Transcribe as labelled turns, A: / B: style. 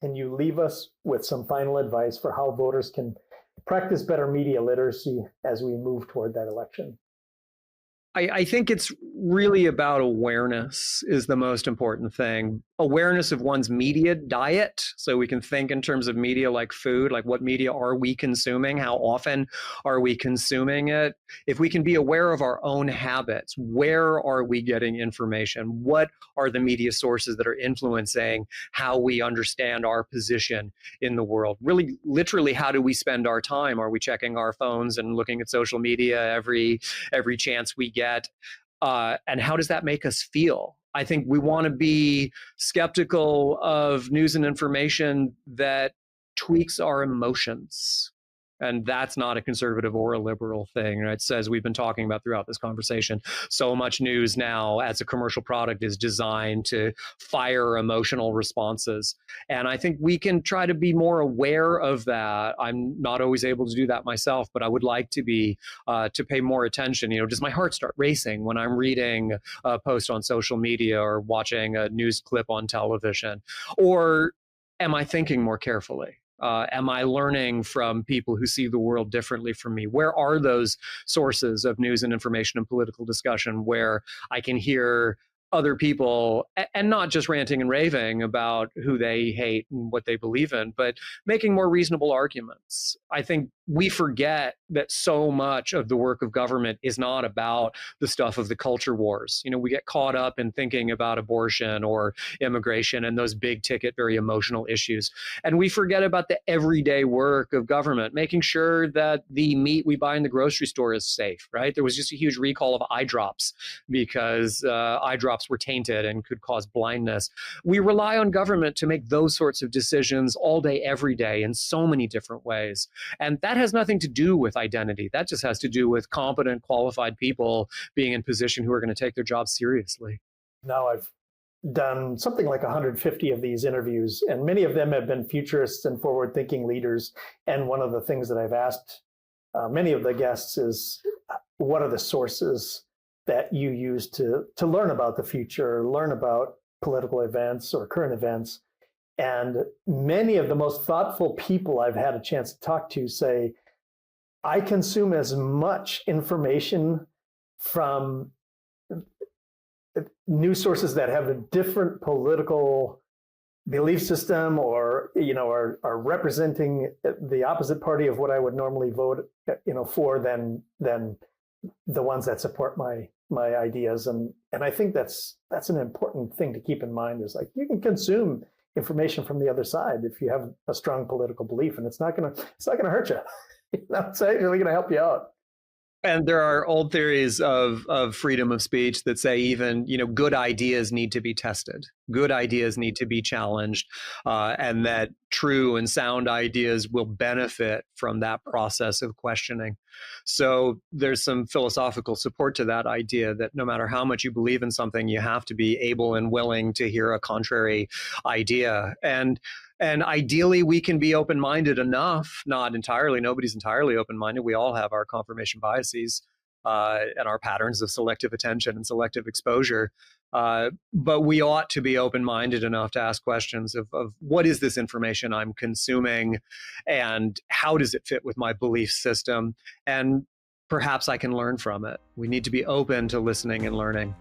A: can you leave us with some final advice for how voters can practice better media literacy as we move toward that election?
B: I think it's really about awareness is the most important thing. Awareness of one's media diet. So we can think in terms of media like food, like what media are we consuming? How often are we consuming it? If we can be aware of our own habits, where are we getting information? What are the media sources that are influencing how we understand our position in the world? Really, literally, how do we spend our time? Are we checking our phones and looking at social media every chance we get? And how does that make us feel? I think we want to be skeptical of news and information that tweaks our emotions. And that's not a conservative or a liberal thing. It says we've been talking about throughout this conversation. So much news now as a commercial product is designed to fire emotional responses. And I think we can try to be more aware of that. I'm not always able to do that myself, but I would like to be, to pay more attention. Does my heart start racing when I'm reading a post on social media or watching a news clip on television? Or am I thinking more carefully? Am I learning from people who see the world differently from me? Where are those sources of news and information and political discussion where I can hear other people, and not just ranting and raving about who they hate and what they believe in, but making more reasonable arguments? I think we forget that so much of the work of government is not about the stuff of the culture wars. We get caught up in thinking about abortion or immigration and those big ticket, very emotional issues. And we forget about the everyday work of government, making sure that the meat we buy in the grocery store is safe, right? There was just a huge recall of eye drops because eye drops were tainted and could cause blindness. We rely on government to make those sorts of decisions all day, every day in so many different ways. And that has nothing to do with identity. That just has to do with competent, qualified people being in position who are going to take their jobs seriously.
A: Now I've done something like 150 of these interviews, and many of them have been futurists and forward-thinking leaders. And one of the things that I've asked many of the guests is, what are the sources that you use to learn about the future, learn about political events or current events? And many of the most thoughtful people I've had a chance to talk to say, I consume as much information from news sources that have a different political belief system or, are representing the opposite party of what I would normally vote, for than the ones that support my ideas. And I think that's an important thing to keep in mind, is like, you can consume information from the other side if you have a strong political belief, and it's not gonna hurt you. It's actually going to help you out.
B: And there are old theories of freedom of speech that say even, good ideas need to be tested. Good ideas need to be challenged, and that true and sound ideas will benefit from that process of questioning. So there's some philosophical support to that idea that no matter how much you believe in something, you have to be able and willing to hear a contrary idea. And ideally, we can be open-minded enough, not entirely, nobody's entirely open-minded. We all have our confirmation biases and our patterns of selective attention and selective exposure. But we ought to be open-minded enough to ask questions of what is this information I'm consuming and how does it fit with my belief system? And perhaps I can learn from it. We need to be open to listening and learning.